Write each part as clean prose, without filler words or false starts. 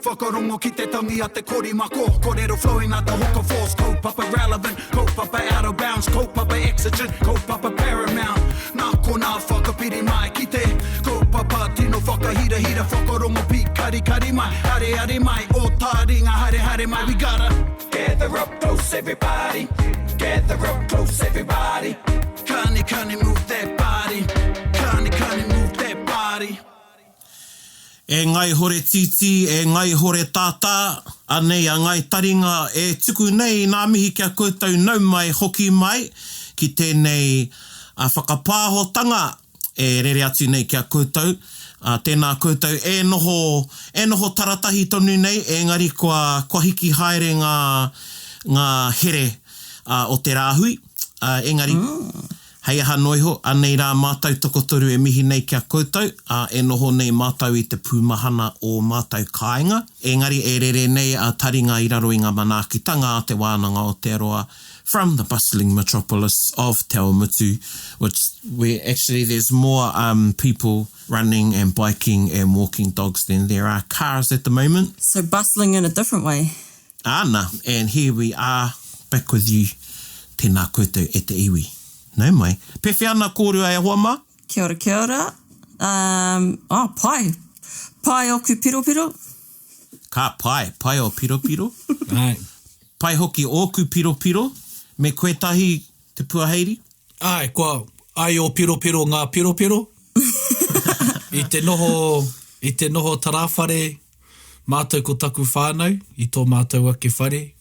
whakarongo ki te tangi a te korimako. Kōrero flowing out the hook of force. Kaupapa relevant, kaupapa out of bounds, kaupapa exigent, kaupapa paramount. Nā kona whakapiri mai ki te kaupapa tino whakahira whakarongo pi kari mai. Hare mai, o Taringa hare mai. We gotta gather up close everybody. Gather up close everybody. Kani move that body. Kani move that body. E ngai hore titi, e ngai hore tātā, anei a ngai taringa e tuku nei nā mihi kia koutou nau mai hoki mai ki tēnei whakapāhotanga e rere atu nei kia koutou. Tēnā koutou e noho taratahi tonu nei, engari kua hiki haere ngā here o te rāhui. Engari, hei aha noiho, anei rā mātou tokotoru e mihi nei kia koutou, e noho nei mātou i te pūmahana o mātou kāinga. Engari e rere nei a Taringa i raro i ngā manaakitanga a te wānanga o te aroa from the bustling metropolis of Te Awamutu, where actually there's more people running and biking and walking dogs than there are cars at the moment. So bustling in a different way. Ana, and here we are back with you, tēnā koutou e te iwi. Nau mai. Pewhi ana kōrua e hoa mā? Kia ora. Pai. Pai oku piropiro. Ka pai o piropiro. Ai. Pai hoki oku piropiro. Me koetahi te puaheiri? Ai, ai o piropiro ngā piropiro. I te noho tarawhare, mātou ko taku whānau, i tō mātou ake whare.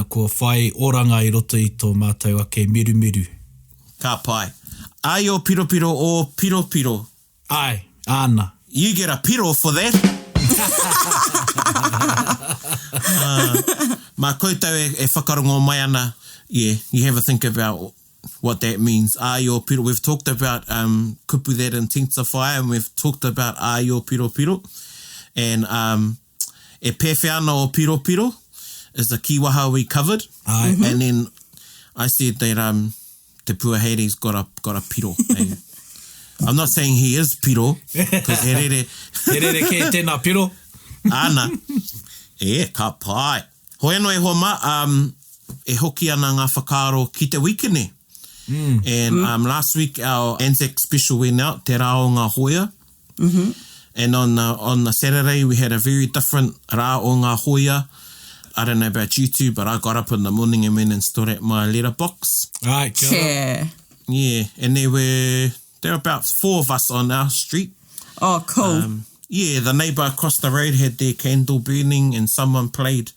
Ko whai oranga i roto i tō mātou ake miru. Ka pai. Ai o piropiro o piropiro. Ai, ana. You get a piro for that. Mā koutou e whakarongo mai ana. Yeah, you have a think about what that means. Ai o piro. We've talked about kupu that intensify, and we've talked about ai o piropiro. And e pewhi ana o piropiro is the kīwaha we covered. Ai. And then I said that te puaheire's got a piro. I'm not saying he is piro, because he rere... He rere ke tēnā piro. Ana. E, ka pai. Hoi anō e hoa ma, e hoki ana ngā whakaaro ki te weekend. And last week our Anzac special went out, te rā o ngā hoia. And on the Saturday we had a very different rā o ngā hoia. I don't know about you two, but I got up in the morning and went and stood at my letterbox. Ai, kia ora. Yeah. Yeah, and there were about 4 of us on our street. Oh, cool. Yeah, the neighbour across the road had their candle burning and someone played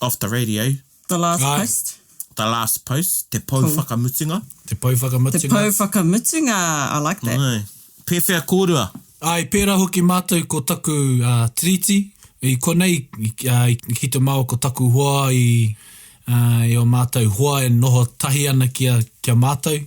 off the radio. The last post. The last post, te pou whakamutunga. Te pou whakamutunga. Te pou whakamutunga. I like that. Ai, pewhia kōrua. Ai, pērā hoki mātou ko taku tiriti. I konei, ki te mao ko taku hoa i o mātou hoa e noho tahi ana kia mātou.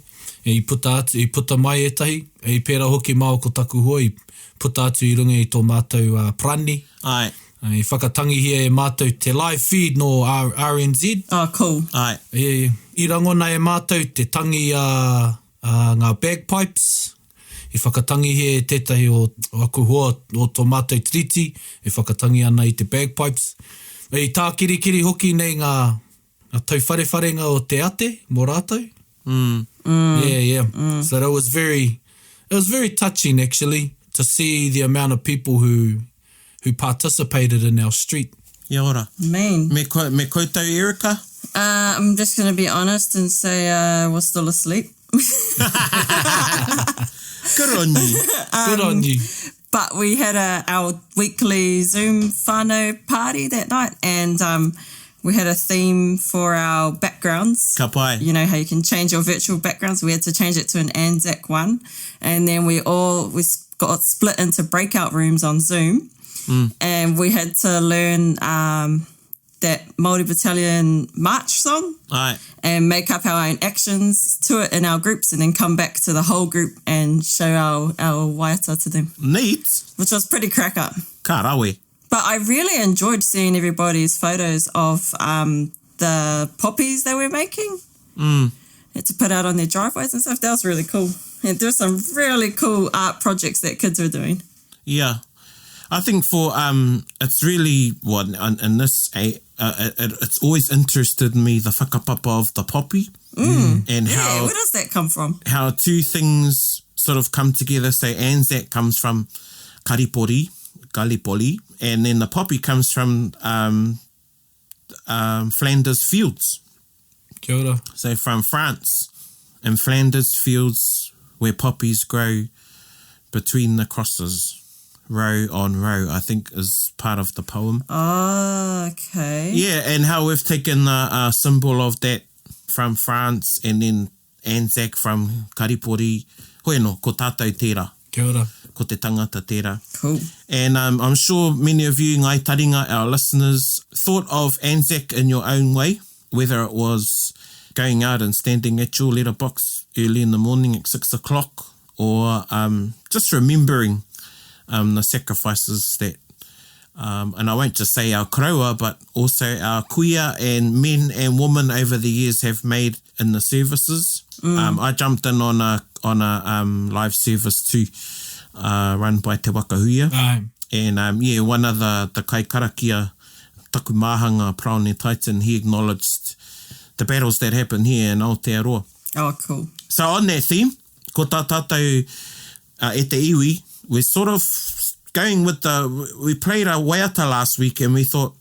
I puta mai e tahi. I pērā hoki mao ko taku hoa i puta atu i runga i tō mātou prani. Ai. I whakatangi hia e mātou te live feed no RNZ. Oh, cool. Ai. I rangona e mātou te tangi ngā bagpipes. I whakatangi he tētahi o aku hoa o tō mātou tiriti, i whakatangi ana i te bagpipes. I tā kirikiri hoki nei ngā tauwharewharenga o te ate, mō rātou. Yeah. So it was very touching actually to see the amount of people who participated in our street. Ia ora. Man. Me koutou, Erika? I'm just going to be honest and say we're still asleep. Good on you. Good on you. But we had our weekly Zoom whānau party that night, and we had a theme for our backgrounds. Ka pai. You know how you can change your virtual backgrounds? We had to change it to an Anzac one. And then we got split into breakout rooms on Zoom. And we had to learn that Māori Battalion march song. Ai. And make up our own actions to it in our groups, and then come back to the whole group and show our waiata to them. Neat. Which was pretty crack up. Ka rawe. But I really enjoyed seeing everybody's photos of the poppies they were making. Had to put out on their driveways and stuff. That was really cool. And there were some really cool art projects that kids were doing. Yeah. I think for it's really in this it's always interested me the whakapapa of the poppy and how where does that come from? How two things sort of come together. Say Anzac comes from Gallipoli, and then the poppy comes from Flanders fields. Kia ora. So from France, in Flanders fields where poppies grow between the crosses, row on row, I think is part of the poem. Oh, okay. Yeah, and how we've taken the symbol of that from France and then Anzac from Gallipoli. Hoi no, ko tātou tērā. Kia ora. Ko te tangata tērā. Cool. And I'm sure many of you, Ngai Taringa, our listeners, thought of Anzac in your own way, whether it was going out and standing at your letterbox early in the morning at 6 o'clock, or just remembering the sacrifices that, and I won't just say our karaua, but also our kuia and men and women over the years have made in the services. I jumped in on a live service too, run by Te Wakahuia. Aye. And one of the kaikarakia, Taku Mahanga, Praone Titan, he acknowledged the battles that happen here in Aotearoa. Oh, cool. So on that theme, ko tā tātou e te iwi, we're sort of going with we played a Waiata last week and we thought,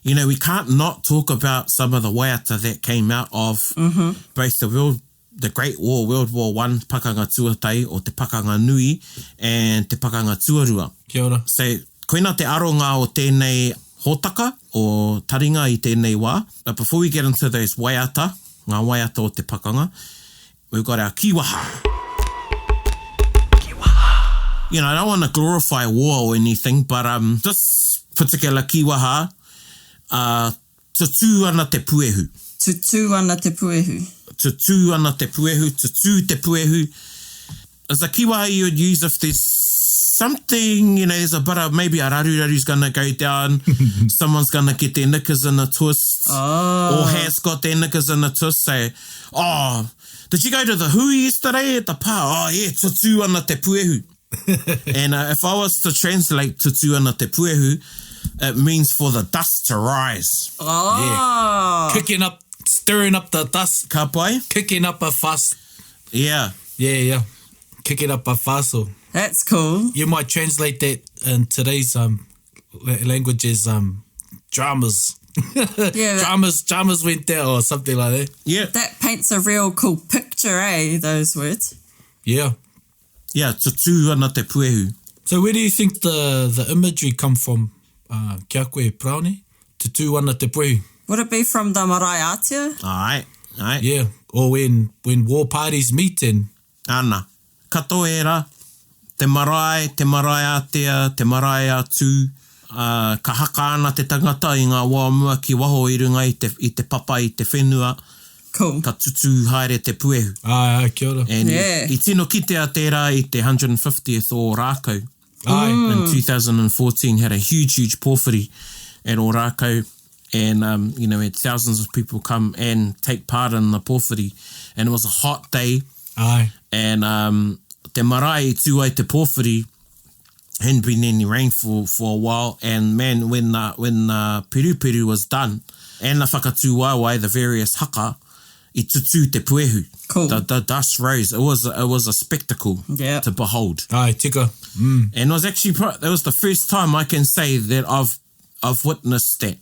we can't not talk about some of the Waiata that came out of both the Great War, World War I, Pakanga Tuatai, or Te Pakanga Nui, and Te Pakanga Tuarua. Kia ora. So, koina te aronga o tēnei hōtaka, o taringa i tēnei wā. But before we get into those Waiata, ngā Waiata o te Pakanga, we've got our kīwaha. I don't want to glorify war or anything, but this particular kīwaha, tutu ana te puehu. Tutu ana te puehu. Tutu ana te puehu, tutu te puehu. Is a kīwaha you would use if there's something, there's a bit of, maybe a raruraru's going to go down, someone's going to get their knickers in a twist, or has got their knickers in a twist, say, did you go to the hui yesterday at the pā? Oh, yeah, tutu ana te puehu. And if I was to translate tutu ana te puehu, it means for the dust to rise. Oh. Yeah. Stirring up the dust. Ka pai? Kicking up a fuss. Yeah. Yeah. Kicking up a fuss. Or That's cool. you might translate that in today's language as dramas. Yeah. Dramas went there or something like that. Yeah. That paints a real cool picture, those words. Yeah. Yeah, tutu ana te puehu. So where do you think the imagery come from, kia koe praone? Tutu ana te puehu. Would it be from the marae atia? Ai. Yeah, or when war parties meet and... Ana. Kato era, te marae atea, te marae atu, ka haka ana te tangata i ngā wāmua ki waho i runga i te papa i te whenua. Cool. Ka tutu haere te puehu. Ai, kia ora. And Yeah. I tino kitea tērā i te 150th o Rākau. Ai. In 2014, had a huge pōwhiri at Ōrākau. And, had thousands of people come and take part in the pōwhiri. And it was a hot day. Ai. And te marae tū ai te pōwhiri hadn't been any rain for a while. And man, when Peru was done, and the whakatū waiwai, the various haka, I tutu te puehu. Cool. The dust rose. It was a spectacle Yeah. to behold. Ai, tika. And it was actually, that was the first time I can say that I've witnessed that.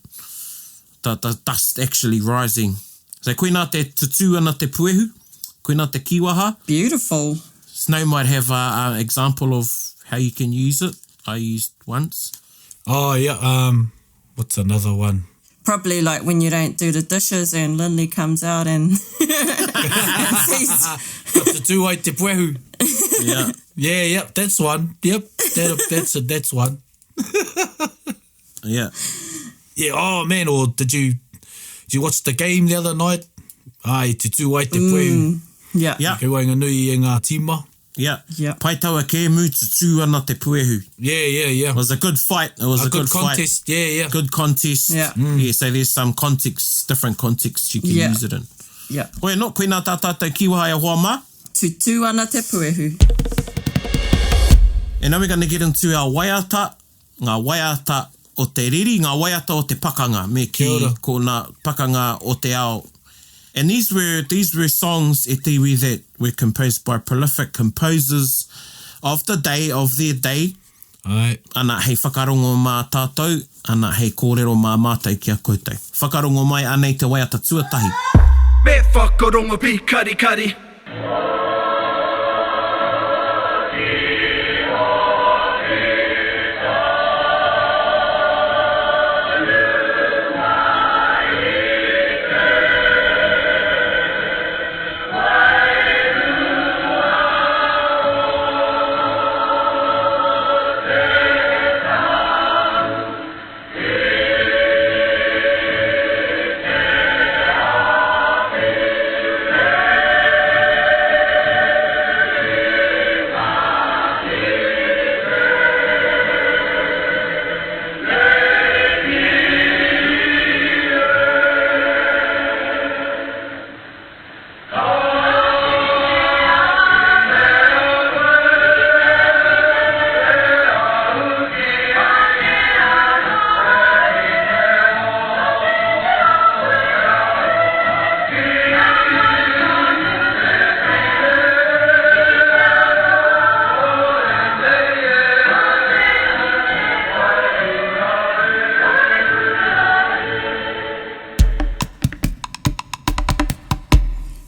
The dust actually rising. So koina te tutu ana te puehu, koina te kīwaha. Beautiful. Snow might have an example of how you can use it. I used once. Oh, yeah. What's another one? Probably like when you don't do the dishes and Lindley comes out and sees. Tutu ai te puehu. Yeah. Yeah, that's one. Yep, that's one. Yeah. Yeah, oh man, or did you watch the game the other night? Ai, tutu ai te puehu. Yeah. Yeah. Ke wainga nui e ngā tima. Yeah. Yeah. Pai taua kēmu tutu ana te puehu. Yeah. It was a good fight. It was a good contest. fight. Yeah. Good contest. Yeah. Yeah, so there's some different contexts you can use it in. Yeah. Koe no, koina tā tātou kīwaha e hoa mā. Tutu ana te puehu. And now we're going to get into our Waiata. ngā waiata o te riri, ngā waiata o te pakanga, me ki ko ngā pakanga o te ao. And these were songs, e te iwi, that were composed by prolific composers of the day, of their day. Ai. Ana hei whakarongo mā tātou, ana hei kōrero mā mātou ki a koutou. Whakarongo mai anei te waiata tuatahi. Me whakarongo pi kari kari.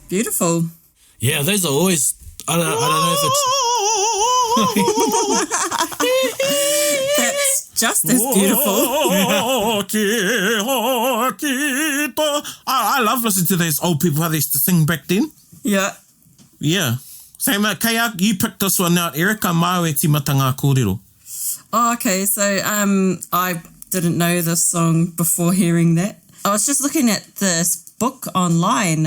Beautiful. Yeah, those are always, I don't know if it's... That's just as beautiful. I love listening to those old people, how they used to sing back then. Yeah. Yeah. Same, Kaya, you picked this one out, Erika. Māu e timata ngā kōrero. Oh, okay. So I didn't know this song before hearing that. I was just looking at this book online,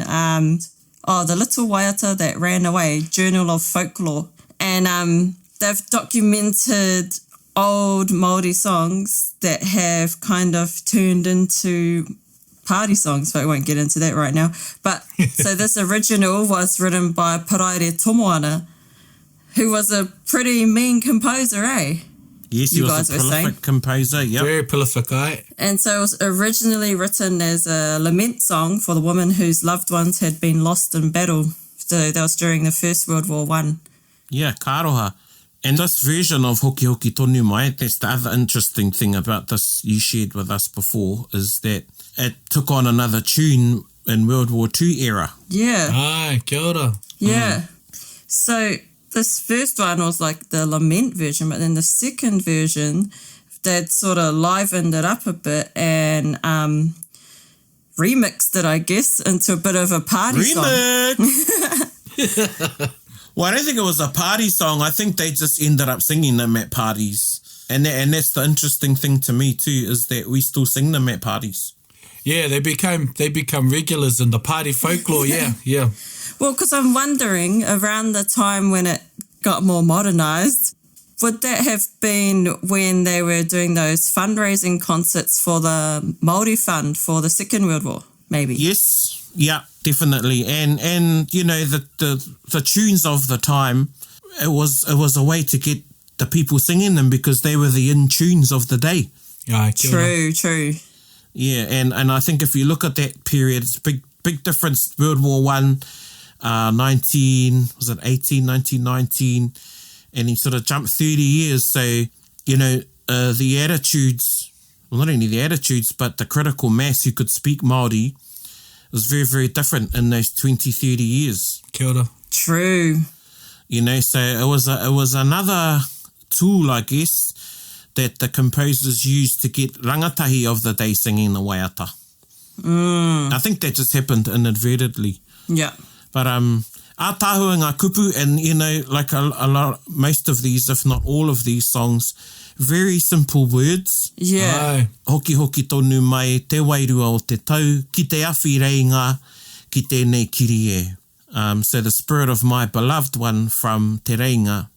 The Little Waiata That Ran Away, Journal of Folklore. And they've documented old Māori songs that have kind of turned into party songs, but I won't get into that right now. But so this original was written by Paraire Tomoana, who was a pretty mean composer, eh? Yes, he was a prolific composer, yep. Very prolific, right? And so it was originally written as a lament song for the woman whose loved ones had been lost in battle. So that was during the First World War I. Yeah, ka aroha. And this version of Hoki Hoki Tonu Mai, that's the other interesting thing about this you shared with us before, is that it took on another tune in World War II era. Yeah. Ai, kia ora. Yeah. So this first one was like the lament version, but then the second version, they'd sort of livened it up a bit and remixed it, I guess, into a bit of a party song. Well, I don't think it was a party song. I think they just ended up singing them at parties. And that's the interesting thing to me too, is that we still sing them at parties. Yeah, they become regulars in the party folklore, yeah. Well, because I'm wondering, around the time when it got more modernised, would that have been when they were doing those fundraising concerts for the Māori Fund for the Second World War, maybe? Yes, yeah, definitely. And you know, the tunes of the time, it was a way to get the people singing them because they were the in-tunes of the day. Ai, kia ora. True. Yeah, and I think if you look at that period, it's big difference. World War I, 1919, and he sort of jumped 30 years. So, you know, the attitudes, well, not only the attitudes, but the critical mass who could speak Māori was very, very different in those 20, 30 years. Kia ora. True. You know, so it was another tool, I guess, that the composers used to get rangatahi of the day singing the waiata. I think that just happened inadvertently. Yeah. But ātāhua ngā kupu, and you know, like a lot, most of these, if not all of these songs, very simple words. Yeah. Ai. Hoki hoki tonu mai, te wairua o te tau, ki te awhi reinga, ki tēnei kiri e. So the spirit of my beloved one from Te Reinga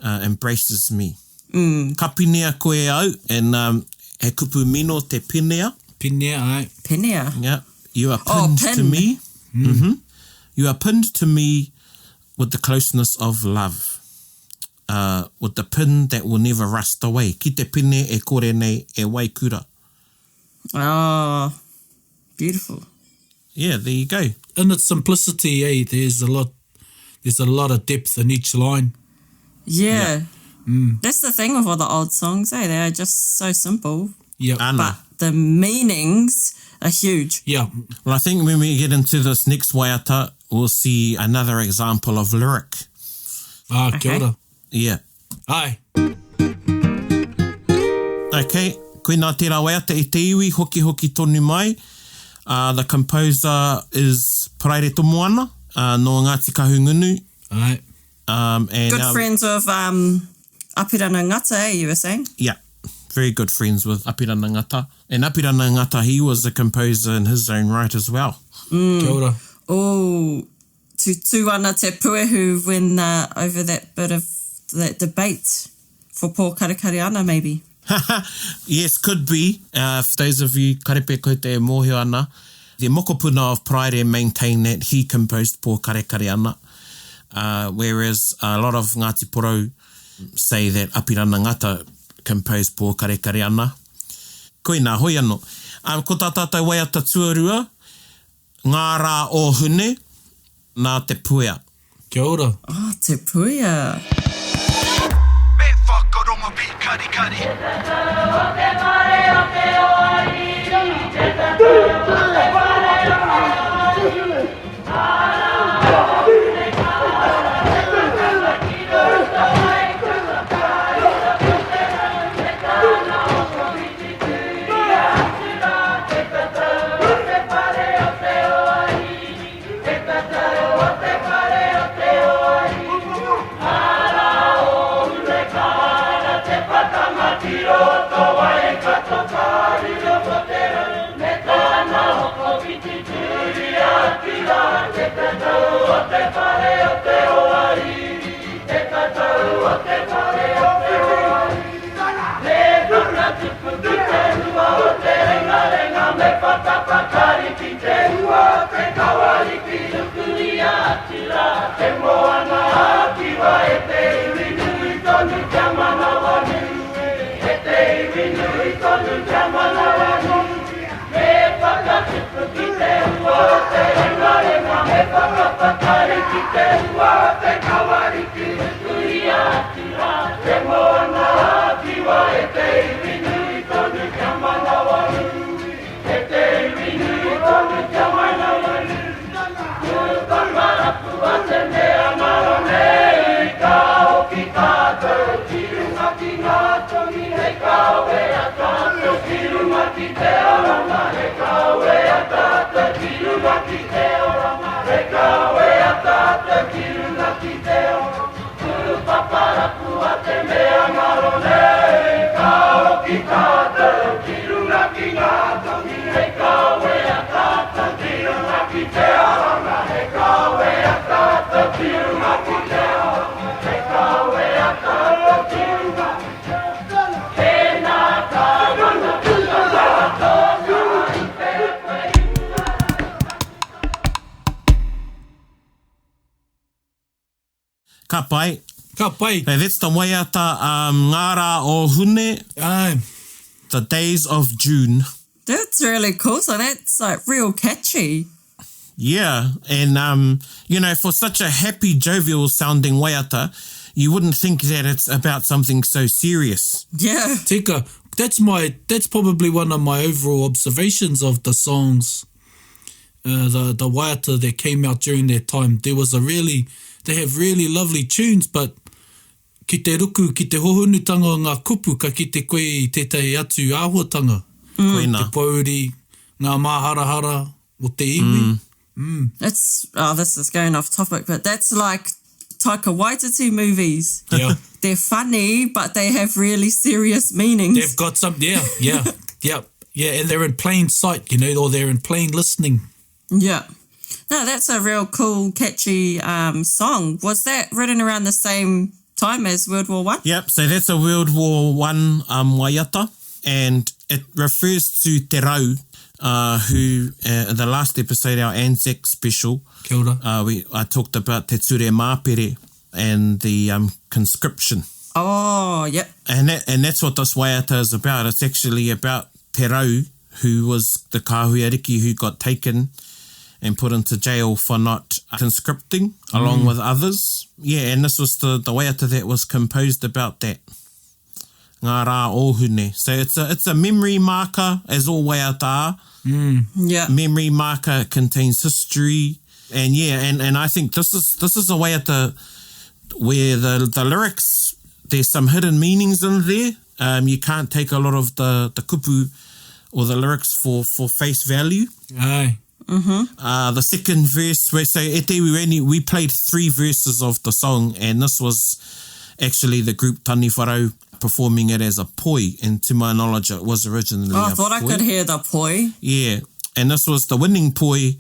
embraces me. Ka pinea koe au, and he kupu mino te pinea. Pinea, ai. Pinea. Yeah, you are pinned to me. You are pinned to me with the closeness of love. with the pin that will never rust away. Ki te pine e kore nei e waikura. Oh, beautiful. Yeah, there you go. In its simplicity, there's a lot of depth in each line. Yeah. That's the thing with all the old songs, They are just so simple. Yeah. But the meanings are huge. Yeah. Well, I think when we get into this next waiata, we'll see another example of lyric. Kia ora. Yeah. Ai. Okay, koe nā tērā waiata e te iwi, hoki tonu mai. The composer is Paraire Tomoana, no Ngāti Kahungunu. Ai. And Good friends with Apirana Ngata, you were saying? Yeah, very good friends with Apirana Ngata. And Apirana Ngata, he was a composer in his own right as well. Kia ora. Oh, tu ana te puehu when over that bit of that debate for Paul Karekariana, maybe. Yes, could be. For those of you karepe ko te mōhio ana, the mokopuna of Paraire maintain that he composed Paul Karekariana, whereas a lot of Ngāti Porou say that Apirana Ngata composed Paul Karekariana. Koe nā hoi anō. Ko tā tātou waiata tuarua, ngā rā o hune, nā te puea. Kia ora. Oh, te puea. Me whakaronga pi kari kari. Ka pai. Ka pai. Hey, that's the waiata ngā rā o hune, Ai. the days of June. That's really cool. So that's like real catchy. Yeah, and for such a happy, jovial sounding waiata, you wouldn't think that it's about something so serious. Yeah. Tika, that's probably one of my overall observations of the songs, the waiata that came out during that time. They have really lovely tunes, but ki te ruku, ki te hohunutanga o ngā kupu, ka ki te koe i tētai atu āhuatanga. Koina. Te pauri, ngā māharahara o te iwi. This is going off topic, but that's like Taika Waititi movies. Yeah. They're funny, but they have really serious meanings. They've got some, yeah, and they're in plain sight, or they're in plain listening. Yeah. No, that's a real cool, catchy song. Was that written around the same time as World War I? Yep, so that's a World War I waiata, and it refers to Te Rau, who, in the last episode, our Anzac special, Kia ora. I talked about Te Ture Māpere, and the conscription. Oh, yep. And that's what this Waiata is about. It's actually about Te Rau, who was the kahuiariki who got taken and put into jail for not conscripting along with others. Yeah, and this was the Waiata that was composed about that. Ngā rā ohune. So it's a memory marker, as all Waiata are. Yeah. Memory marker contains history. And yeah, and I think this is a Waiata where the lyrics, there's some hidden meanings in there. You can't take a lot of the kupu or the lyrics for face value. Aye. The second verse, we played 3 verses of the song, and this was actually the group Tani Wharau performing it as a poi, and to my knowledge it was originally I a thought poi. I could hear the poi. Yeah, and this was the winning poi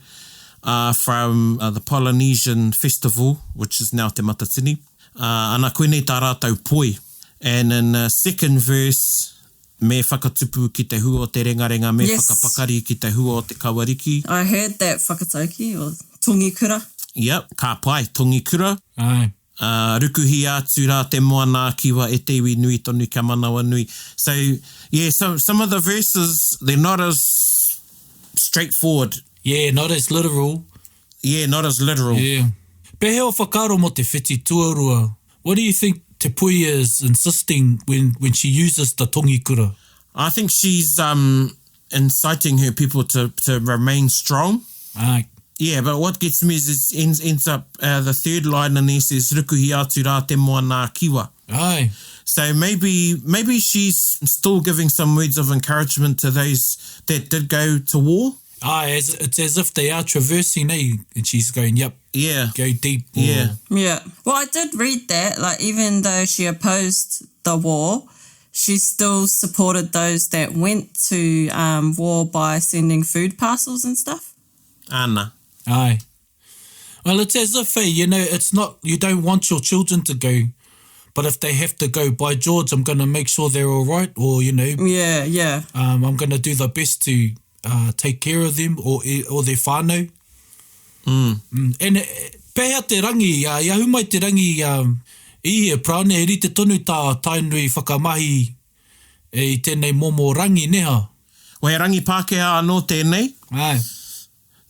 from the Polynesian festival, which is now Te Matatini. Ana koenei tā rātou poi. And in the second verse, me whakatupu ki te hua o te rengarenga, me whakapakari ki te hua o te kawariki. I heard that whakatauki, or tungi kura. Yep, ka pai, tungi kura. Aye. Rukuhi atu rā te moana kiwa e te iwi nui tonu ka manawa nui. So, yeah, some of the verses, they're not as straightforward. Yeah, not as literal. Yeah, not as literal. Yeah. Pehe o whakaro mo te whiti tuarua. What do you think Te Puehu is insisting when she uses the tongi kura? I think she's inciting her people to remain strong. Aye. Yeah, but what gets me is it ends up the third line in there says Rukuhi atu rā te moana kiwa. Aye. So maybe she's still giving some words of encouragement to those that did go to war. Aye, it's as if they are traversing, eh? And she's going, yep, Yeah. go deep. Or, Yeah. Yeah. Well, I did read that, like, even though she opposed the war, she still supported those that went to war by sending food parcels and stuff. Ana. Aye. Well, it's as if, it's not, you don't want your children to go, but if they have to go, by George, I'm going to make sure they're all right, or, Yeah, yeah. I'm going to do the best to take care of them or their whānau. And pēhea te rangi, iahu mai te rangi ihia prāne, he rite tonu tā tainui whakamahi i tēnei momo rangi neha. Wai rangi Pākehā anō tēnei. Aye.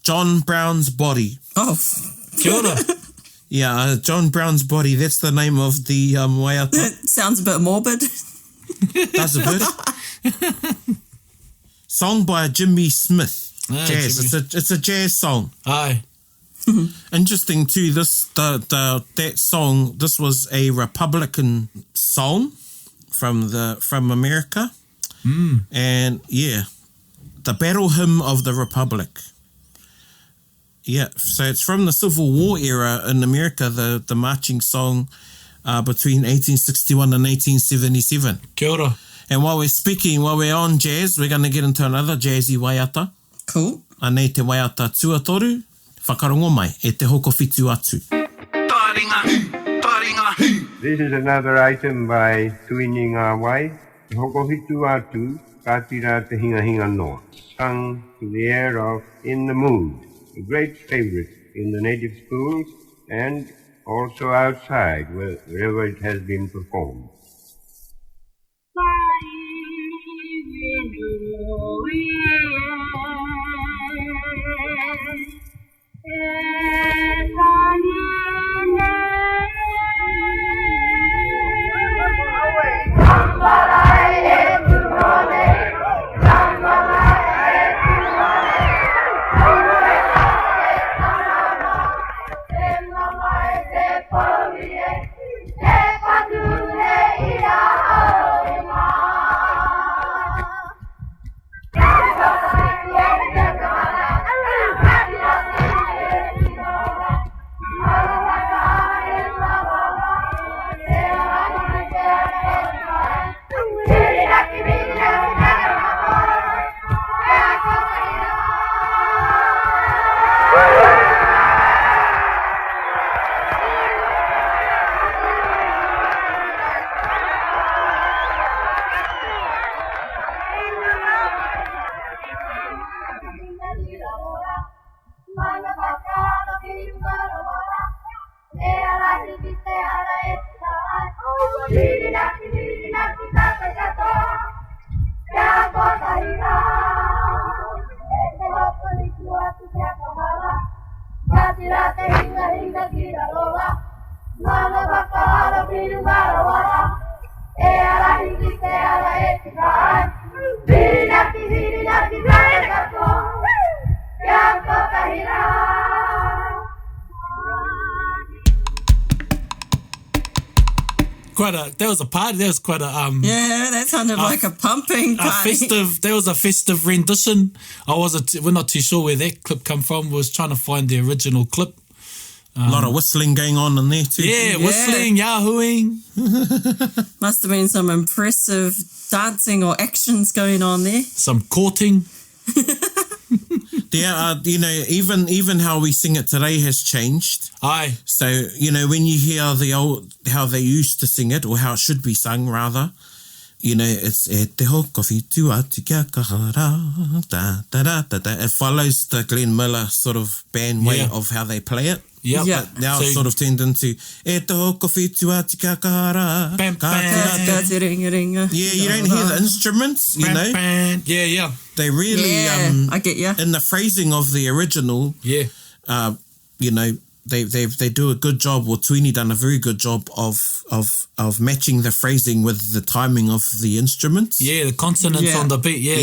John Brown's Body. Oh, Kia ora. Yeah, John Brown's Body. That's the name of the Waiata. that sounds a bit morbid. Does a bit. Song by Jimmy Smith. Ah, Jazz. Jimmy. It's a jazz song. Aye. Interesting too. That song. This was a Republican song from America, and yeah, the battle hymn of the Republic. Yeah, so it's from the Civil War era in America. The marching song between 1861 and 1877. Kia ora. And while we're on jazz, we're going to get into another jazzy Waiata. Cool. Anei te Waiata tuatoru, whakarongo mai, e te hoko whitu atu. Taringa, taringa. This is another item by Tuininga Wai. Hoko hitu atu, katira te hinga hinga noa. Sung to the air of In the Mood, a great favorite in the native schools and also outside wherever it has been performed. Hey! a party. That was quite a Yeah, that sounded like a pumping party. There was a festive rendition. We're not too sure where that clip come from. We was trying to find the original clip. A lot of whistling going on in there too. Yeah, whistling, yahooing. Must have been some impressive dancing or actions going on there. Some courting. There are, even how we sing it today has changed. Aye. So, when you hear how they used to sing it, or how it should be sung rather, it's e te hoko whitu atu kia kahara, da da da da da. It follows the Glenn Miller sort of band way of how they play it. Yep. Yeah. But now it's sort of turned into e te hoko whitu atu kia kahara. Bam, bam. Ringa. Yeah, you don't hear the instruments, Yeah. They really, I get you. in the phrasing of the original, Yeah. they do a good job, or Tuini done a very good job of matching the phrasing with the timing of the instruments. Yeah, the consonants on the beat. Yeah.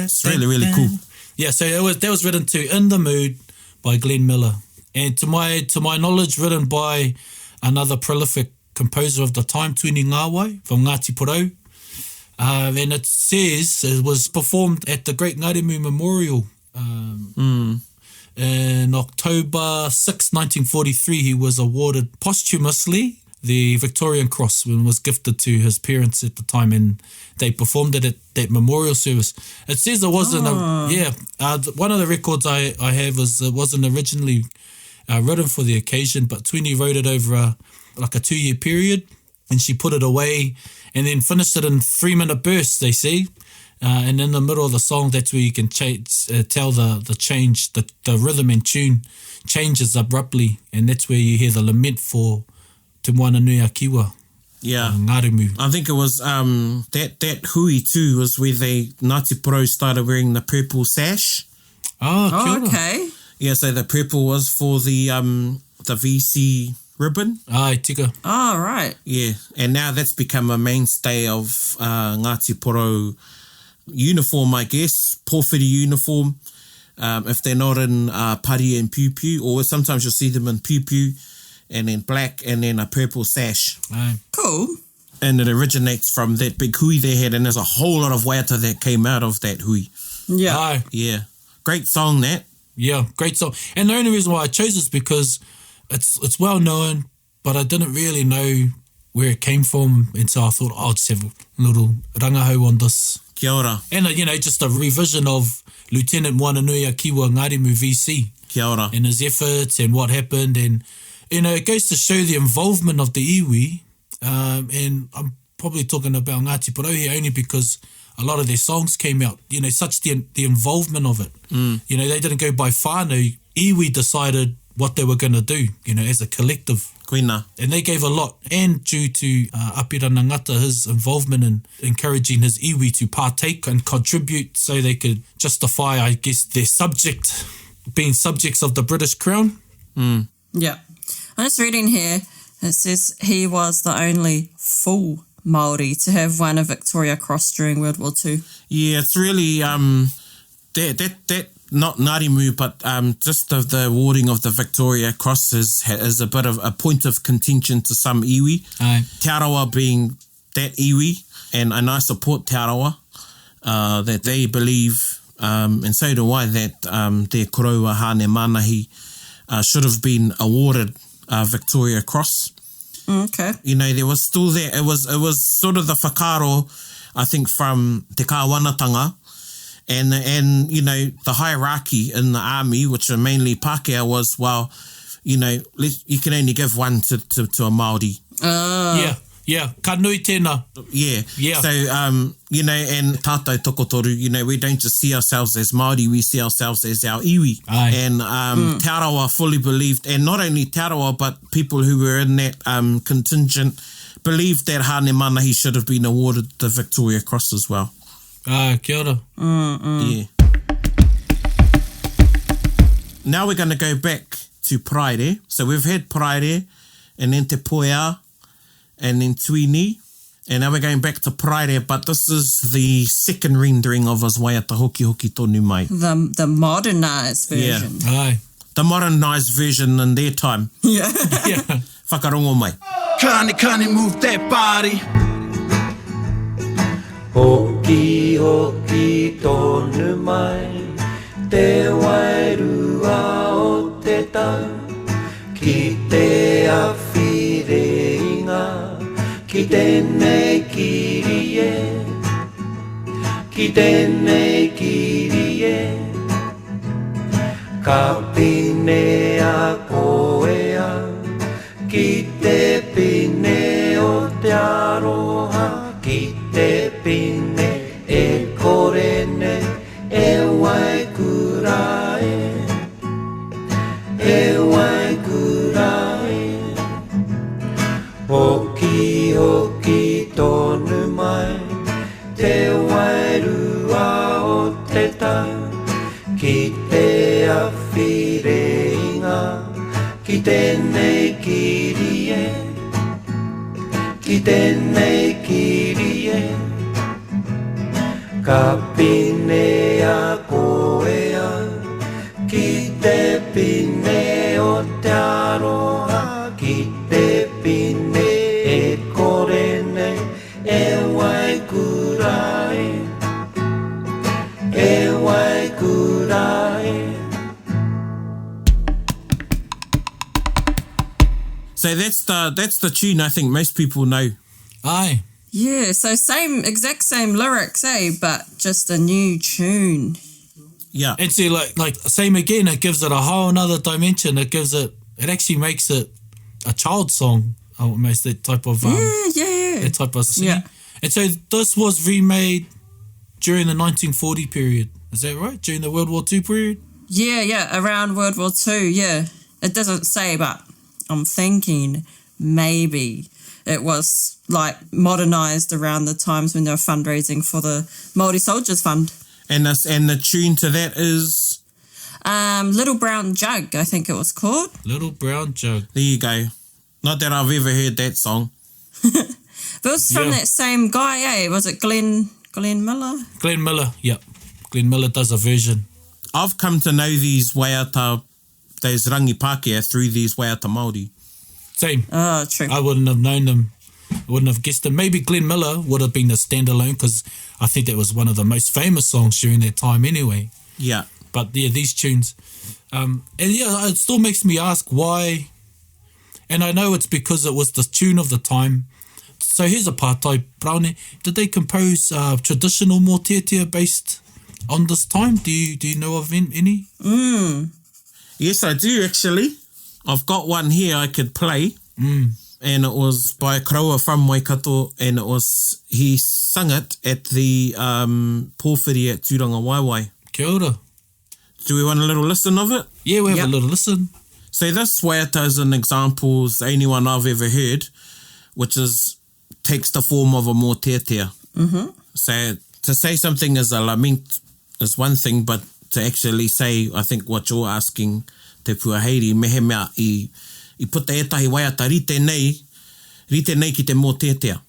It's really, really cool. Yeah, so that was written to In the Mood by Glenn Miller. And to my knowledge, written by another prolific composer of the time, Tuini Ngāwai, from Ngāti Porou. And it says it was performed at the Great Ngārimu Memorial in October 6, 1943. He was awarded posthumously the Victorian Cross when it was gifted to his parents at the time, and they performed it at that memorial service. It says it wasn't one of the records I have is it wasn't originally written for the occasion, but Tuini wrote it over a 2-year period, and she put it away and then finished it in 3-minute bursts, they say. And in the middle of the song, that's where you can tell the change, the rhythm and tune changes abruptly, and that's where you hear the lament for Te Moana Nui a Kiwa. Yeah. Ngārimu. I think it was that hui too was where Ngāti Porou started wearing the purple sash. Oh, kia ora. Okay. Yeah, so the purple was for the VC ribbon. Ai, tika. Oh, right. Yeah, and now that's become a mainstay of Ngāti Porou uniform, I guess, pōwhiri uniform. If they're not in pari and piu-piu, or sometimes you'll see them in piu-piu, and then black, and then a purple sash. Ai. Cool. And it originates from that big hui they had, and there's a whole lot of waiata that came out of that hui. Yeah. Ai. Yeah. Great song, that. Yeah, great song. And the only reason why I chose is because it's well known, but I didn't really know where it came from, and so I thought I'll just have a little rangahau on this. Kia ora. And, just a revision of Lieutenant Moana Nui a Kiwa Ngārimu VC. Kia ora. And his efforts and what happened. And, it goes to show the involvement of the iwi. And I'm probably talking about Ngāti Porou here only because a lot of their songs came out, such the involvement of it. They didn't go by whānau. Iwi decided what they were going to do, as a collective. Koina. And they gave a lot. And due to Apira Ngata, his involvement in encouraging his iwi to partake and contribute so they could justify, I guess, their being subjects of the British Crown. Yeah. I'm just reading here. It says he was the only full Māori to have won a Victoria Cross during World War II. Yeah, it's really that not Ngārimu, but just the awarding of the Victoria Cross is a bit of a point of contention to some iwi. Aye. Te Arawa being that iwi, and I support Te Arawa, that they believe, and so do I, that their koroua hane manahi should have been awarded Victoria Cross. Okay. There was still there. It was sort of the whakaro, I think, from te kāwanatanga, and the hierarchy in the army, which are mainly Pākehā, was, well, you can only give one to a Māori. Yeah. Ka nui tēnā. Yeah. So, and tātou tokotoru, we don't just see ourselves as Māori, we see ourselves as our iwi. Aye. And Te Arawa fully believed, and not only Te Arawa, but people who were in that contingent believed that Hane Manahi should have been awarded the Victoria Cross as well. Kia ora. Yeah. Now we're going to go back to Praere. So we've had Praere, and then Te Puehu, and then Tuini, and now we're going back to Praere, but this is the second rendering of his Waiata Hoki Hoki Tonu Mai. The modernised version. Aye. the modernised version in their time. Yeah. Yeah. Whakarongo mai. Kani move that body. Hoki hoki tonu mai, te wairua o te tau, ki te awhireinga, ki tēnei kirie, ki tēnei kirie. Ka pine a koea, ki te pine o te aroha, ki te pine e korene, e wai kurae, e wai kurae. Hoki hoki tonu mai, te wairua o te tau, ki te awhireinga, ki tēnei kirie, ki tēnei kirie. Ka pine a koea, ki te pine o te aroha, ki te pine e korene, e wai kurae, e wai kurae. So that's the tune I think most people know. Aye. Yeah, so exact same lyrics, but just a new tune. Yeah. And see, like same again, it gives it a whole another dimension. It actually makes it a child song, almost that type of that type of singing. Yeah. And so this was remade during the 1940 period. Is that right? During the World War II period? Yeah, around World War II, yeah. It doesn't say, but I'm thinking maybe it was like modernised around the times when they were fundraising for the Māori Soldiers Fund. And the tune to that is? Little Brown Jug, I think it was called. Little Brown Jug. There you go. Not that I've ever heard that song. But it was from that same guy, Was it Glenn Miller? Glenn Miller, yep. Glenn Miller does a version. I've come to know these Waiata, those rangi Pākehā, through these Waiata Māori. Same. Oh, true. I wouldn't have known them. I wouldn't have guessed them. Maybe Glenn Miller would have been a standalone because I think that was one of the most famous songs during that time anyway. Yeah. But yeah, these tunes. It still makes me ask why. And I know it's because it was the tune of the time. So here's a pātai, Braune. Did they compose traditional mōteatea based on this time? Do you know of any? Yes, I do actually. I've got one here I could play. And it was by a karaua from Waikato, and he sung it at the pōwhiri at Tūranga Waiwai. Kia ora. Do we want a little listen of it? Yeah, we have a little listen. So this Waiata is an example, it's the only one I've ever heard, which takes the form of a mōteatea. Mm-hmm. So to say something is a lament is one thing, but to actually say, I think what you're asking, te puaheiri, mehe mea I puta etahi Waiata rite nei ki te mōteatea.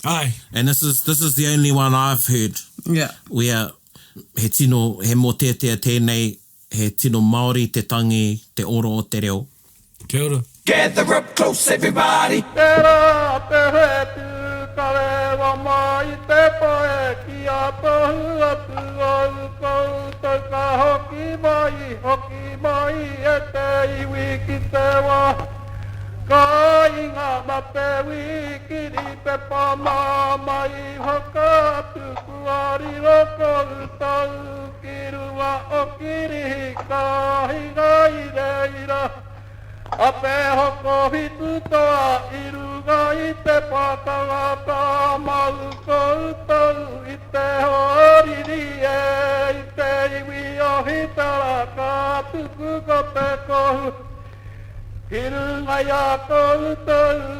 Aye. And this is the only one I've heard. Yeah. Where he mōteatea tēnei, he tino Māori, te tangi, te oro o te reo. Kia ora. Gather up close, everybody. Ka inga mate wiki ni pe pa mama I hoka tuku ari roko utau kirua o kiri ka hinga ire ira ape hoko hitu toa iruga I te pakanga ka maluko utau I te hori rie I te iwi o hitara ka tuku ko te kohu Kirunga ya koutoi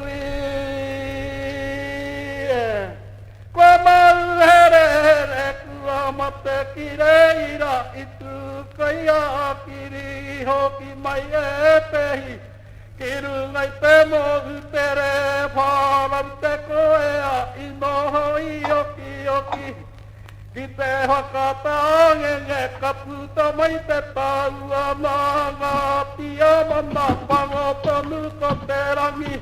Kua mau here here Kua mate kireira Itu kaia kiri hoki mai e pehi Kirunga I te mohu tere Wharam te koea I noho I oki oki Ki te whakataangenge ka puta mai te taua mā ngā pia mana whango tonu ko te rangi.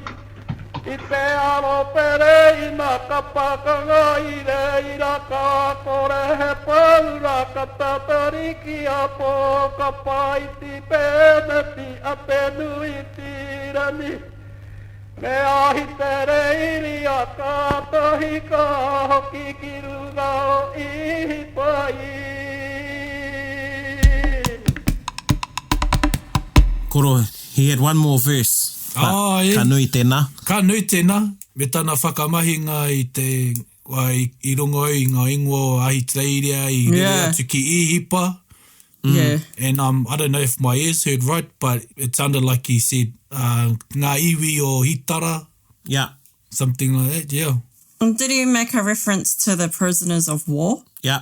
I te aro pereina ka Pakanga i reira ka kore he paura ka tatariki a pō ka paiti pēneti a te nui tirani. Me ahi te reiri a kātahi ka hoki ki runga o ihi pai. Koro, he had one more verse. Ka nui tēnā. Ka nui tēnā. Me tāna whakamahinga i te i rungo i ngā ingo ahi treiria i rea atu ki ihipa. Yeah. And I don't know if my ears heard right, but it sounded like he said ngā iwi o hitara. Yeah. Something like that, yeah. And did he make a reference to the prisoners of war? Yeah.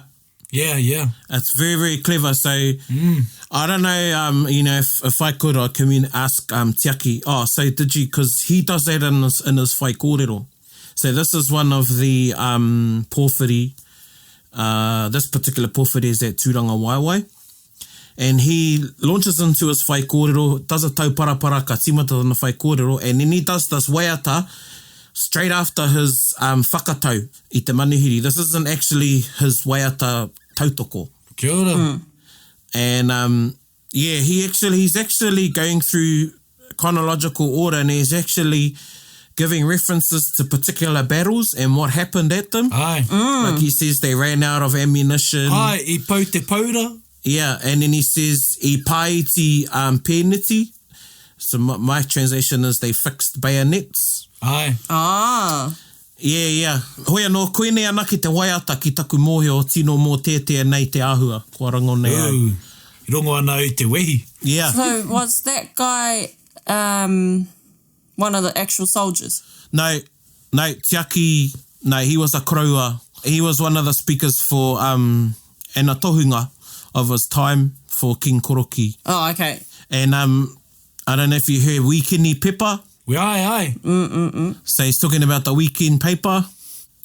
Yeah, yeah. It's very, very clever. So, I don't know, you know, if I could, I can ask Tiaki, so did you, because he does that in his whai kōrero. So this is one of the pōwhiri, this particular pōwhiri is at Tūranga Waiwai. And he launches into his whai kōrero, does a tauparapara ka timata on the whai kōrero, and then he does this waiata straight after his whakatau i te manuhiri. This isn't actually his waiata tautoko. Kia ora. And he's actually going through chronological order, and he's actually giving references to particular battles and what happened at them. Ai. Like he says they ran out of ammunition. Ai, I pau te paura. Yeah, and then he says, I paiti pēneti. So my translation is they fixed bayonets. Ai. Ah. Yeah. Hoi anō, koenei ana ki te waiata ki taku mōhio tino mō tētea nei te āhua. Kua rango nei au. I rongo ana i te wehi. Yeah. So was that guy one of the actual soldiers? No, Tiaki, he was a karaua. He was one of the speakers for and a tohunga of his time for King Koroki. Oh, okay. And I don't know if you heard Weekini Pepper. Ai. So he's talking about the weekend paper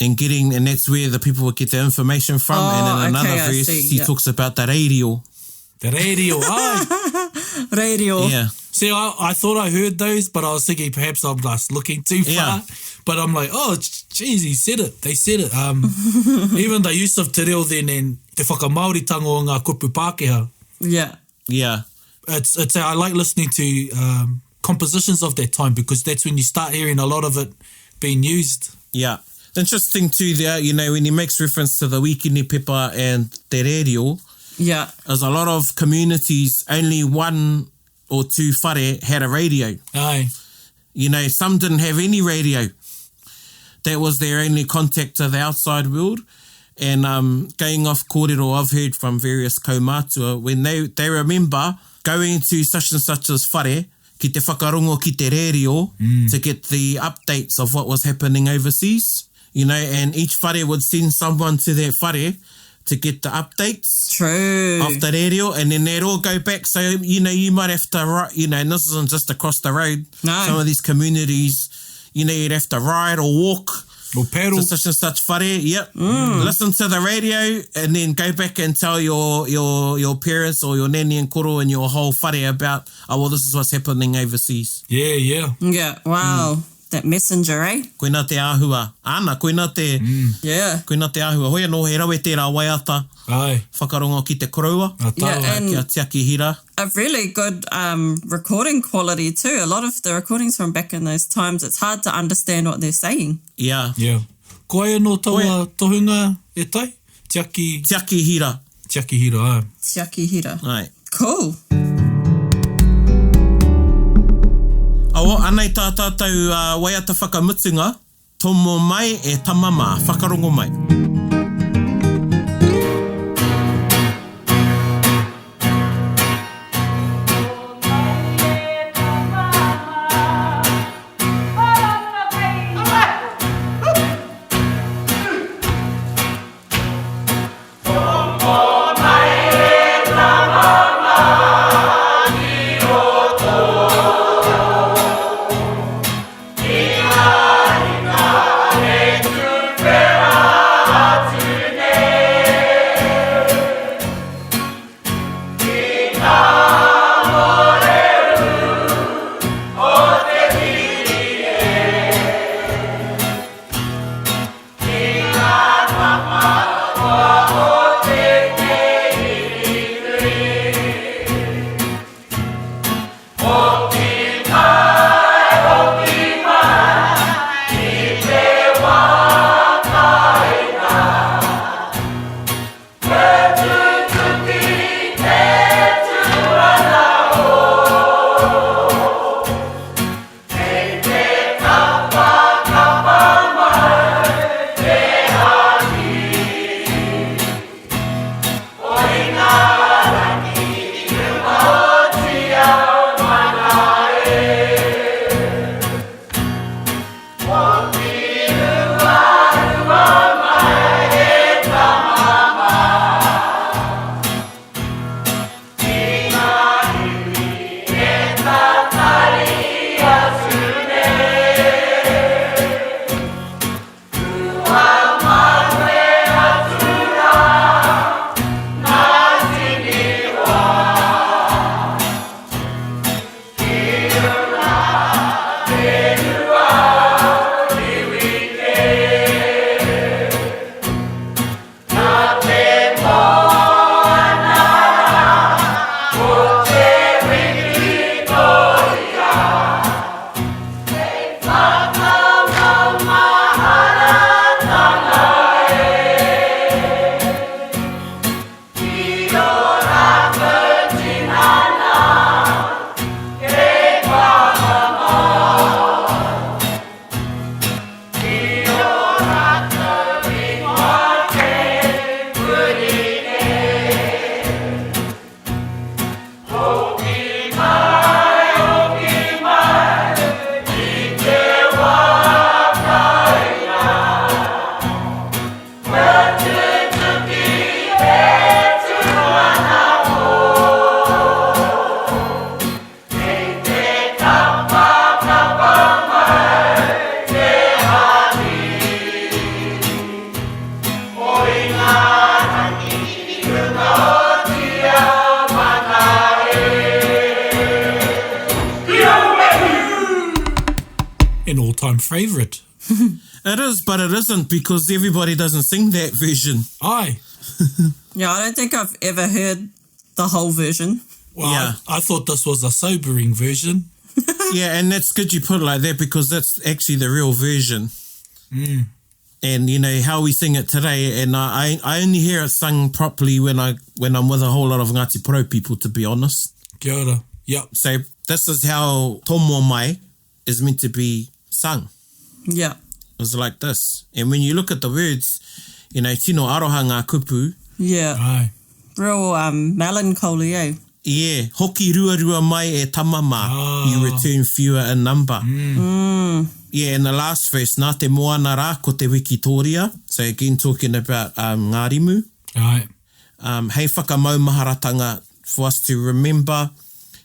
and that's where the people would get their information from. And in another verse, he talks about the radio. The radio, ai. Radio. Yeah. See, I thought I heard those, but I was thinking perhaps I'm just looking too far. Yeah. But I'm like, geez, he said it. They said it. Even the use of te reo then and te whakamauritanga o ngā kupu Pākehā. Yeah. Yeah. It's I like listening to compositions of that time because that's when you start hearing a lot of it being used. Yeah. Interesting too there, you know, when he makes reference to the Weekini Pepper and te radio, Yeah. there's a lot of communities, only one or two whare had a radio. Aye. You know, some didn't have any radio. That was their only contact to the outside world. And going off kōrero, I've heard from various kaumātua, when they remember going to such and such as whare, ki te whakarongo ki te rērio, to get the updates of what was happening overseas. You know, and each whare would send someone to their whare to get the updates. True. Of the radio, and then they'd all go back. So, you know, you might have to, you know, and this isn't just across the road. No. Some of these communities, you know, you'd have to ride or walk Or paddle. to such and such whare. Yep. Listen to the radio and then go back and tell your parents or your nani and koro and your whole whare about, this is what's happening overseas. Yeah. Yeah. Wow. That messenger, eh? Koina te āhua. Ana, koina te āhua. Hoi anō, he rawe tērā waiata. Aye. Whakarongo ki te koroua. Yeah, and Kia Tiaki Hira. a really good recording quality too. A lot of the recordings from back in those times, it's hard to understand what they're saying. Yeah. Ko ai anō taua tohunga e tai? Tiaki Hira. Tiaki Hira, ai. Tiaki Hira. Ai. Cool. Awa, anei tā tātou waiata whakamutunga, tomo mai e tamama, whakarongo mai. favourite. It is, but it isn't because everybody doesn't sing that version. Aye. Yeah, I don't think I've ever heard the whole version. Well, Yeah. I thought this was a sobering version. Yeah, and that's good you put it like that because that's actually the real version. And, you know, how we sing it today, and I only hear it sung properly when I'm with a whole lot of Ngāti Porou people, to be honest. Kia ora. Yep. So this is how Tomo Mai is meant to be sung. Yeah. It's like this. And when you look at the words, you know, tino aroha ngā kupu, Yeah. Aye. Real melancholy, eh? yeah, hoki rua rua mai e tamama, you return fewer in number. Yeah, in the last verse, nā te moana rā ko te wiki tōria. So again, talking about ngā rimu. Aye. Hei whakamaumaharatanga for us to remember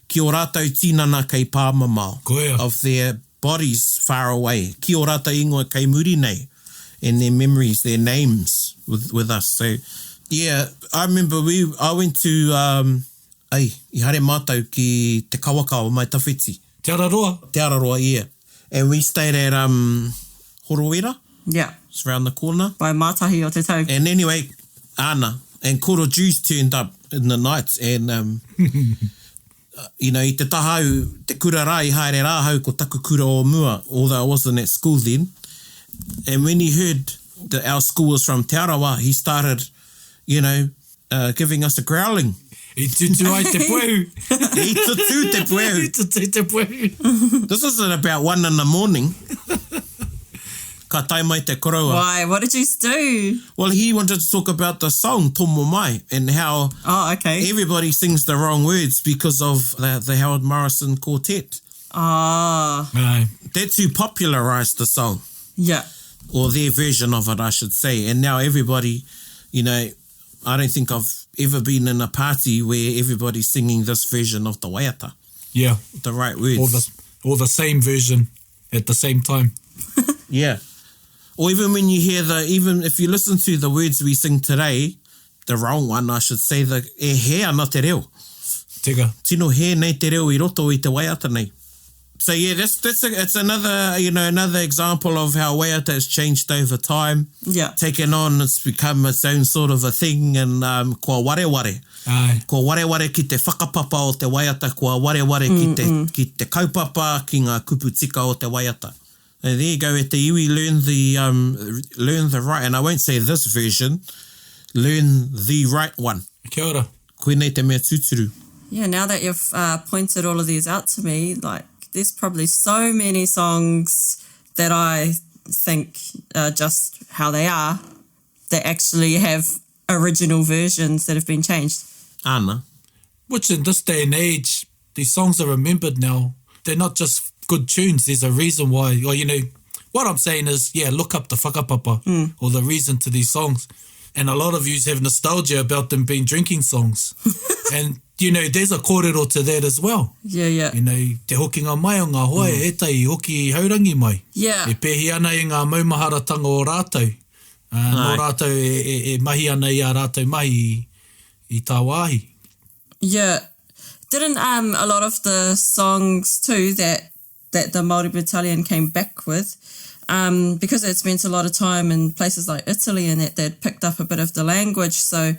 ki o rātou tinana kei pāmamao Koia. of their bodies far away. Ki o rātou ingoa kei muri nei and their memories, their names with us. So, yeah, I remember I went to, i hare mātou ki te kawakawa mai tawhiti. Te araroa. Te Araroa, yeah. And we stayed at Horowera. Yeah. It's around the corner. By Mātahi o te tau. And anyway, Ana and Koro Jews turned up in the night and, you know, I te tahau, te kura rā I haere rāhau ko taku kura o mua, although I wasn't at school then. And when he heard that our school was from Te Arawa, he started, you know, giving us a growling. I tutu ai te puehu. I tutu te puehu. I tutu te puehu. This was at about 1 a.m. Ka tai mai te koroa. Why? What did you do? Well, he wanted to talk about the song Tomo Mai and how Oh, okay. everybody sings the wrong words because of the Howard Morrison Quartet. Ah. Aye. That's who popularised the song, Yeah. or their version of it, I should say. And now everybody, you know, I don't think I've ever been in a party where everybody's singing this version of the Waiata, Yeah. the right words. Or the same version at the same time. Yeah. Or even when you hear even if you listen to the words we sing today, the wrong one, I should say, e he ana te reo. Tika. Tino he nei te reo I roto I te Waiata nei. So yeah, it's another, you know, another example of how Waiata has changed over time. Yeah. Taken on, it's become its own sort of a thing, and kua wareware. Aye. Kua wareware ki te whakapapa o te Waiata, kua wareware ki te kaupapa ki ngā kupu tika o te Waiata. And there you go, e te iwi, learn the right, and I won't say this version, learn the right one. Kia ora. Koe nei te mea tūturu. Yeah, now that you've pointed all of these out to me, like, there's probably so many songs that I think are just how they are that actually have original versions that have been changed. Ana. Which in this day and age, these songs are remembered now. They're not just good tunes. There's a reason why. Or, you know, what I'm saying is, yeah, look up the whakapapa or the reason to these songs. And a lot of yous have nostalgia about them being drinking songs. And, you know, there's a kōrero to that as well. Yeah, yeah. You know, te hokinga mai o ngā hoa, e tai hoki haurangi mai. Yeah. E pehi ana i ngā maumaharatanga o rātou. Nō rātou e mahi ana I a rātou mahi I tā wāhi. Yeah. Didn't a lot of the songs too that the Māori Battalion came back with, because they'd spent a lot of time in places like Italy and that they'd picked up a bit of the language. So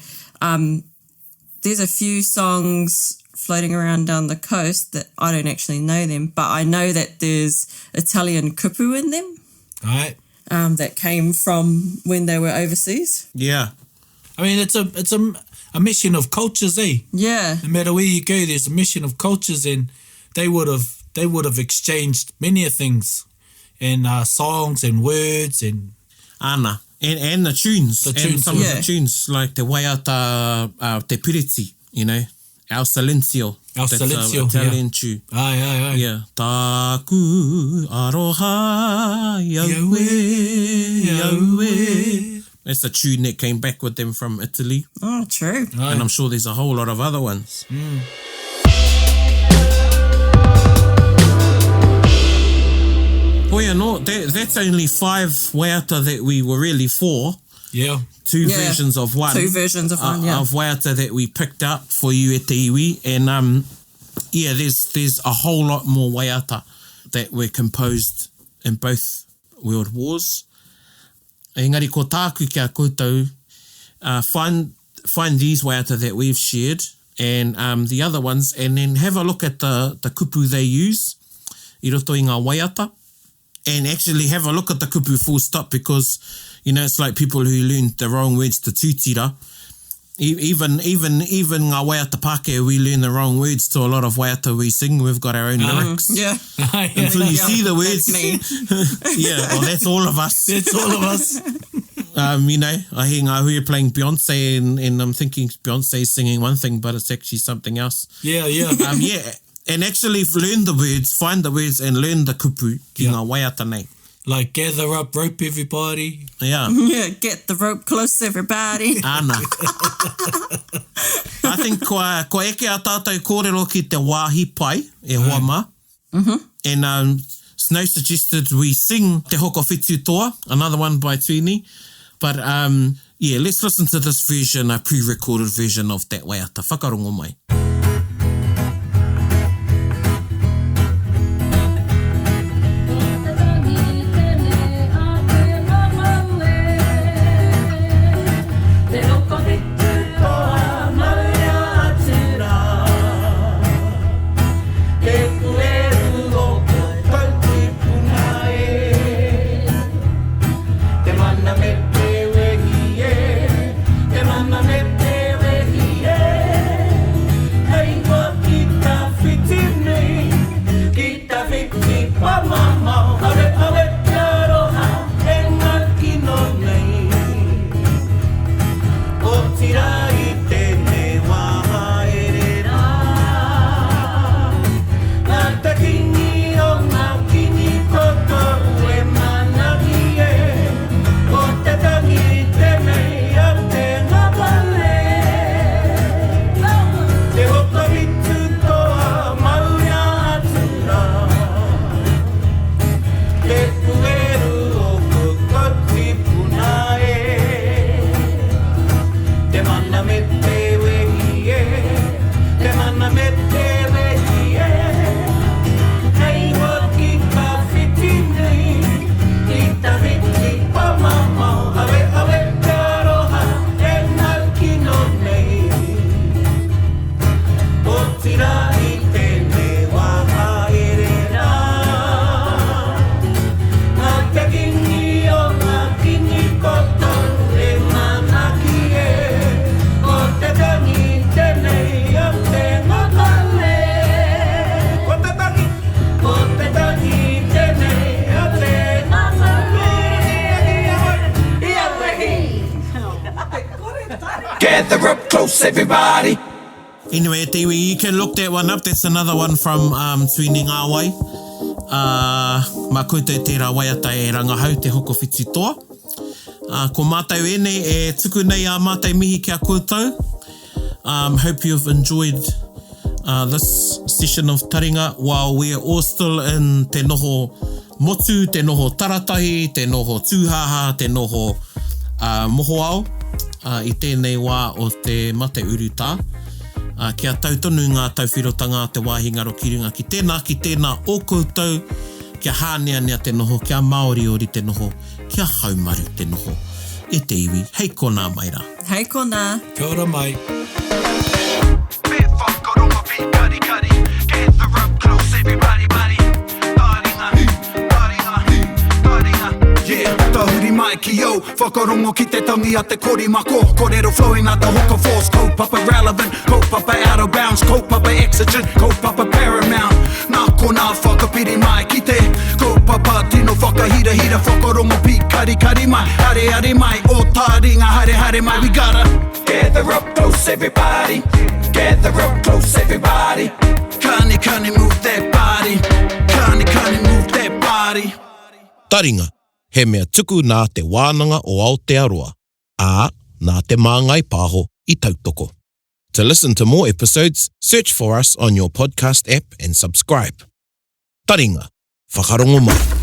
there's a few songs floating around down the coast that I don't actually know them, but I know that there's Italian kupu in them. Right. That came from when they were overseas. Yeah. I mean, it's a mission of cultures, eh? Yeah. No matter where you go, there's a mission of cultures, and they would have exchanged many things, and songs and words and Ana. And the tunes. The and tunes, some yeah. of the tunes, like the Waiata, Te Piriti, you know, El Silencio. El That's Silencio, an Italian yeah. tune. Aye. Yeah. Taku aroha yaue. That's the tune that came back with them from Italy. Oh, true. Aye. And I'm sure there's a whole lot of other ones. Hoia no, that's only 5 Waiata that we were really for. Yeah. 2 Yeah. versions of one. 2 versions of one, yeah. Of Waiata that we picked up for you at te iwi. And yeah, there's a whole lot more Waiata that were composed in both World Wars. Engari, ko tāku kia koutou, find these waiata that we've shared and the other ones, and then have a look at the kupu they use, I roto i ngā waiata, and actually have a look at the kupu full stop, because, you know, it's like people who learned the wrong words to tūtira. Even ngā waiata Pākehā, we learn the wrong words to a lot of waiata we sing. We've got our own lyrics. Yeah. Until you see the words. That's me. Yeah, well, that's all of us. That's all of us. You know, I hear ngā hui playing Beyonce and I'm thinking Beyonce's singing one thing, but it's actually something else. Yeah. Yeah, and actually learn the words, find the words and learn the kupu ki ngā waiata nei. Like gather up rope, everybody. Yeah. Yeah, get the rope close, everybody. Ana. I think ko eke a tātou kōrero ki te wāhi pai, e hoa mā. And Snow suggested we sing Te Hoko Whitu Toa, another one by Tuini. But yeah, let's listen to this version, a pre-recorded version of that waiata. Whakarongo mai. Gather up close, everybody. Anyway, Tiwi, you can look that one up. That's another one from Tuini Ngāwai. Mā koutou tērā waiata e rangahau Te Hoko Whitu Toa. Ko mātou ene e tuku nei a mātou mihi kia koutou. Hope you've enjoyed this session of Taringa while we are all still in te noho motu, te noho taratahi, te noho tūhaha, te noho moho au. I tēnei wā o te mate urutā. Kia tautonu ngā tauwhirotanga te wāhi ngaro kirunga ki tēnā o koutou, kia hāneanea te noho, kia maoriori te noho, kia haumaru te noho. E te iwi, hei kona mai rā. Hei kona. Kia ora mai. Bit whakaronga pi kari kari. Gather up close, everybody, buddy. Taringa. Yeah, tahuri mai ki au. Whakarongo ki te tangi a te korimako. Korero flowing out the hooker force. Kaupapa relevant, kaupapa out of bounds, kaupapa exigent, kaupapa paramount. Nā kona whakapiri mai ki te kaupapa tino whakahira whakarongo pi kari kari mai. Hare hare mai, o Taringa hare hare mai. We gotta gather up close, everybody. Gather up close, everybody. Kani move that body. Kani move that body. Taringa, he mea tuku nā te wānanga o Aotearoa, nā te māngai pāho I tautoko. To listen to more episodes, search for us on your podcast app and subscribe. Taringa, whakarongo mai.